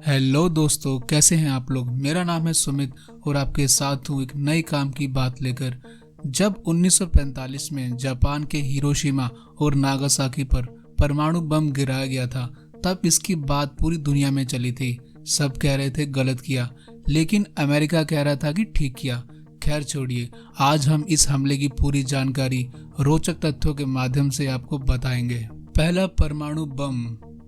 Hello दोस्तों, कैसे हैं आप लोग। मेरा नाम है सुमित और आपके साथ हूँ एक नई काम की बात लेकर। जब 1945 में जापान के हिरोशिमा और नागासाकी पर परमाणु बम गिराया गया था, तब इसकी बात पूरी दुनिया में चली थी। सब कह रहे थे गलत किया, लेकिन अमेरिका कह रहा था कि ठीक किया। खैर छोड़िए, आज हम इस हमले की पूरी जानकारी रोचक तथ्यों के माध्यम से आपको बताएंगे। पहला परमाणु बम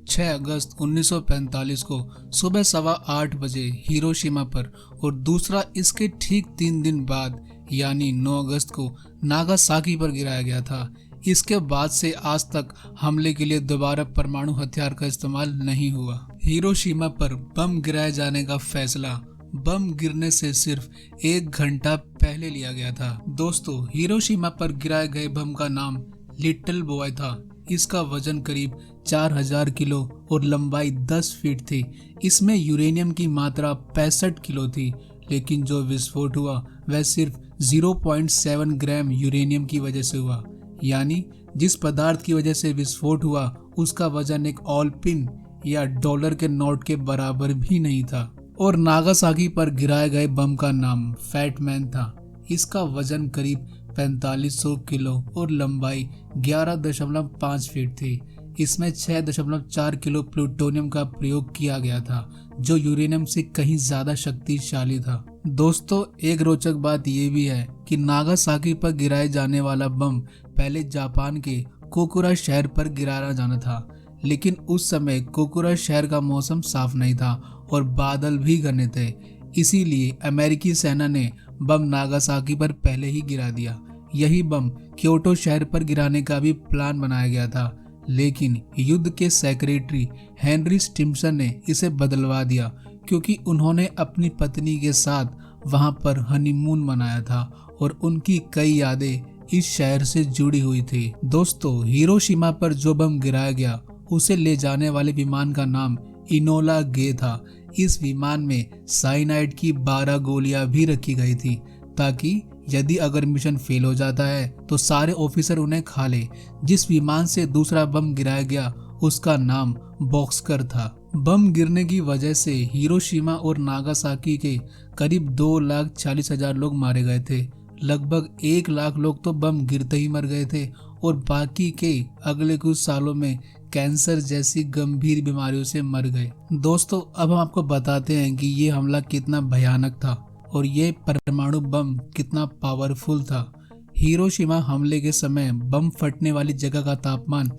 6 अगस्त 1945 को सुबह 8:15 बजे हिरोशिमा पर, और दूसरा इसके ठीक 3 दिन बाद यानी 9 अगस्त को नागासाकी पर गिराया गया था। इसके बाद से आज तक हमले के लिए दोबारा परमाणु हथियार का इस्तेमाल नहीं हुआ। हिरोशिमा पर बम गिराए जाने का फैसला बम गिरने से सिर्फ 1 घंटा पहले लिया गया था। दोस्तों, हिरोशिमा पर गिराए गए बम का नाम लिटिल बॉय था। इसका वजन करीब 4000 किलो और लंबाई 10 फीट थी। इसमें यूरेनियम की मात्रा 65 किलो थी, लेकिन जो विस्फोट हुआ वह सिर्फ 0.7 ग्राम यूरेनियम की वजह से हुआ। यानी जिस पदार्थ की वजह से विस्फोट हुआ उसका वजन एक ऑलपिन या डॉलर के नोट के बराबर भी नहीं था। और नागासाकी पर गिराए गए बम का नाम फैटमैन था। इसका वजन करीब 4500 किलो और लंबाई 11.5 फीट थी। इसमें 6.4 किलो प्लूटोनियम का प्रयोग किया गया था, जो यूरेनियम से कहीं ज्यादा शक्तिशाली था। दोस्तों, एक रोचक बात यह भी है कि नागासाकी पर गिराए जाने वाला बम पहले जापान के कोकुरा शहर पर गिराया जाना था, लेकिन उस समय कोकुरा शहर का मौसम साफ नहीं था और बादल भी घने थे। इसीलिए अमेरिकी सेना ने बम नागासाकी पर पहले ही गिरा दिया। यही बम क्योटो शहर पर गिराने का भी प्लान बनाया गया था, लेकिन युद्ध के सेक्रेटरी हेनरी स्टिम्सन ने इसे बदलवा दिया, क्योंकि उन्होंने अपनी पत्नी के साथ वहां पर हनीमून मनाया था और उनकी कई यादें इस शहर से जुड़ी हुई थी। दोस्तों, हिरोशिमा पर जो बम गिराया गया उसे ले जाने वाले विमान का नाम इनोला गे था। इस विमान में साइनाइड की 12 गोलियां भी रखी गई थी, ताकि यदि अगर मिशन फेल हो जाता है तो सारे ऑफिसर उन्हें खा ले। जिस विमान से दूसरा बम गिराया गया उसका नाम बॉक्सकर था। बम गिरने की वजह से हिरोशिमा और नागासाकी के करीब 2,40,000 लोग मारे गए थे। लगभग 1 लाख लोग तो बम गिरते ही मर गए थे और बाकी के अगले कुछ सालों में कैंसर जैसी गंभीर बीमारियों से मर गए। दोस्तों, अब हम आपको बताते हैं कि ये हमला कितना भयानक था और ये परमाणु बम कितना पावरफुल था। हिरोशिमा हमले के समय बम फटने वाली जगह का तापमान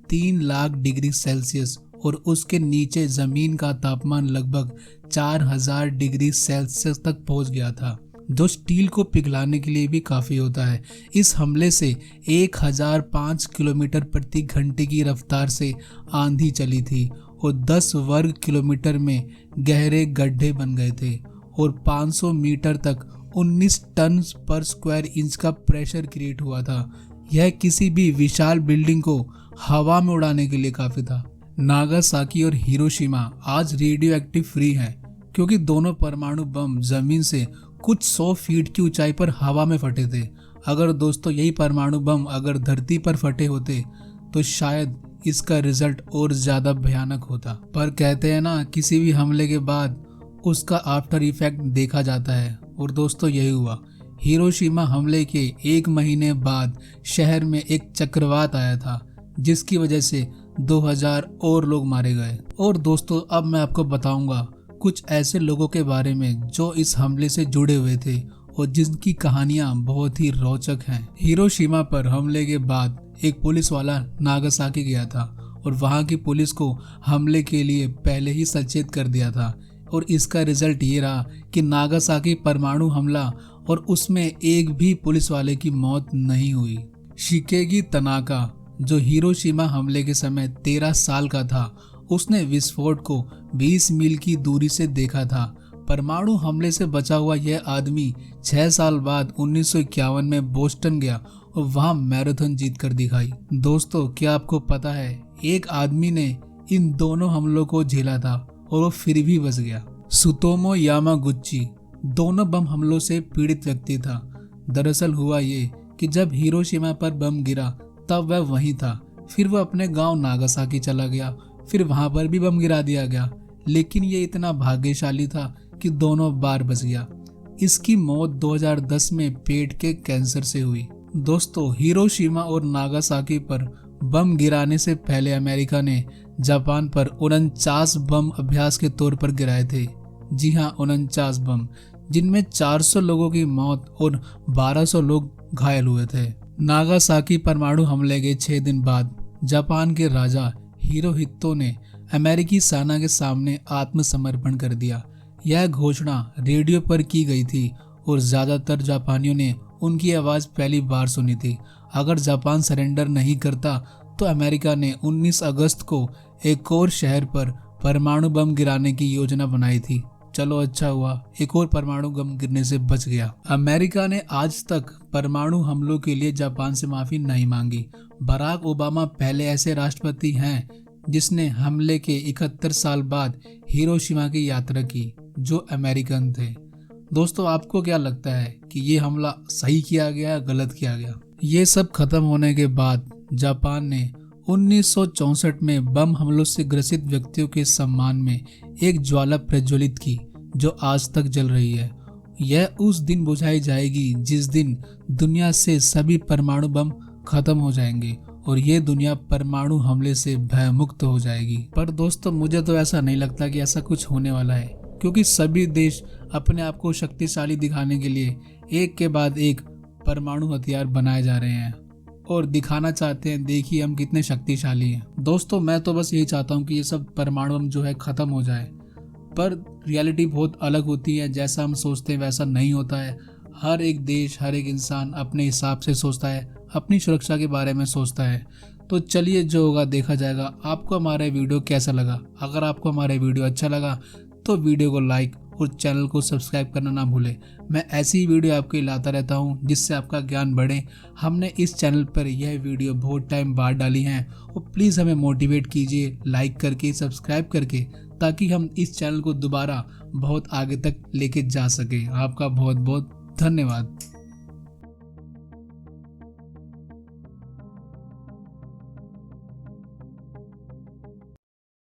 3 लाख डिग्री सेल्सियस और उसके नीचे जमीन का तापमान लगभग 4000 डिग्री सेल्सियस तक पहुंच गया था, जो स्टील को पिघलाने के लिए भी काफी होता है। इस हमले से 1005 किलोमीटर प्रति घंटे की रफ्तार से आंधी चली थी और 10 वर्ग किलोमीटर में गहरे गड्ढे बन गए थे और 500 मीटर तक 19 टन पर स्क्वायर इंच का प्रेशर क्रिएट हुआ था। यह किसी भी विशाल बिल्डिंग को हवा में उड़ाने के लिए काफी था। नागासाकी और हिरोशिमा आज रेडियो एक्टिव फ्री हैं, क्योंकि दोनों परमाणु बम जमीन से कुछ 100 फीट की ऊंचाई पर हवा में फटे थे। अगर दोस्तों यही परमाणु बम अगर धरती पर फटे होते तो शायद इसका रिजल्ट और ज्यादा भयानक होता। पर कहते हैं ना, किसी भी हमले के बाद उसका आफ्टर इफेक्ट देखा जाता है, और दोस्तों यही हुआ। हिरोशिमा हमले के 1 महीने बाद शहर में एक चक्रवात आया था, जिसकी वजह से 2000 और लोग मारे गए। और दोस्तों, अब मैं आपको बताऊंगा कुछ ऐसे लोगों के बारे में जो इस हमले से जुड़े हुए थे और जिनकी कहानियां बहुत ही रोचक हैं। हिरोशिमा पर हमले के बाद एक पुलिस वाला नागासाकी गया था और वहां की पुलिस को हमले के लिए पहले ही सचेत कर दिया था, और इसका रिजल्ट ये रहा कि नागासाकी परमाणु हमला और उसमें एक भी पुलिस वाले की मौत नहीं हुई। शिकेगी तनाका, जो हिरोशिमा हमले के समय 13 साल का था, उसने विस्फोट को 20 मील की दूरी से देखा था। परमाणु हमले से बचा हुआ यह आदमी 6 साल बाद 1951 में बोस्टन गया और वहां मैराथन जीत कर दिखाई। दोस्तों, क्या आपको पता है, एक आदमी ने इन दोनों हमलों को झेला था और वो फिर भी बच गया। सुतोमो यामागुची दोनों बम हमलों से पीड़ित व्यक्ति था। दरअसल हुआ ये कि जब हिरोशिमा पर बम गिरा तब वह वहीं था। फिर वह अपने गांव नागासाकी चला गया, फिर वहां पर भी बम गिरा दिया गया, लेकिन ये इतना भाग्यशाली था कि दोनों बार बच गया। इसकी मौत 2010 में पेट के कैंसर से हुई। दोस्तों, हिरोशिमा और नागासाकी पर बम गिराने से पहले अमेरिका ने जापान पर 49 बम अभ्यास के तौर पर गिराए थे। जी हाँ, 49 बम, जिनमें 400 लोगों की मौत और 1200 लोग घायल हुए थे। नागासाकी परमाणु हमले के 6 दिन बाद जापान के राजा हिरोहितो ने अमेरिकी सेना के सामने आत्मसमर्पण कर दिया। यह घोषणा रेडियो पर की गई थी और ज्यादातर जापानियों ने उनकी आवाज पहली बार सुनी थी। अगर जापान सरेंडर नहीं करता तो अमेरिका ने 19 अगस्त को एक और शहर पर परमाणु बम गिराने की योजना बनाई थी। चलो अच्छा हुआ, एक और परमाणु बम गिरने से बच गया। अमेरिका ने आज तक परमाणु हमलों के लिए जापान से माफी नहीं मांगी। बराक ओबामा पहले ऐसे राष्ट्रपति हैं जिसने हमले के 71 साल बाद हिरोशिमा की यात्रा की, जो अमेरिकन थे। दोस्तों, आपको क्या लगता है कि ये हमला सही किया गया या गलत किया गया? ये सब खत्म होने के बाद जापान ने 1964 में बम हमलों से ग्रसित व्यक्तियों के सम्मान में एक ज्वाला प्रज्वलित की, जो आज तक जल रही है। यह उस दिन बुझाई जाएगी जिस दिन दुनिया से सभी परमाणु बम खत्म हो जाएंगे और ये दुनिया परमाणु हमले से भयमुक्त हो जाएगी। पर दोस्तों, मुझे तो ऐसा नहीं लगता कि ऐसा कुछ होने वाला है, क्योंकि सभी देश अपने आप को शक्तिशाली दिखाने के लिए एक के बाद एक परमाणु हथियार बनाए जा रहे हैं और दिखाना चाहते हैं, देखिए हम कितने शक्तिशाली हैं। दोस्तों, मैं तो बस यही चाहता हूँ कि ये सब परमाणु बम जो है खत्म हो जाए, पर रियलिटी बहुत अलग होती है। जैसा हम सोचते हैं वैसा नहीं होता है। हर एक देश, हर एक इंसान अपने हिसाब से सोचता है, अपनी सुरक्षा के बारे में सोचता है। तो चलिए, जो होगा देखा जाएगा। आपको हमारा वीडियो कैसा लगा? अगर आपको हमारा वीडियो अच्छा लगा तो वीडियो को लाइक और चैनल को सब्सक्राइब करना ना भूलें। मैं ऐसी ही वीडियो आपके लाता रहता हूं जिससे आपका ज्ञान बढ़े। हमने इस चैनल पर यह वीडियो बहुत टाइम बाद डाली हैं और प्लीज़ हमें मोटिवेट कीजिए लाइक करके, सब्सक्राइब करके, ताकि हम इस चैनल को दोबारा बहुत आगे तक लेके जा सकें। आपका बहुत बहुत धन्यवाद।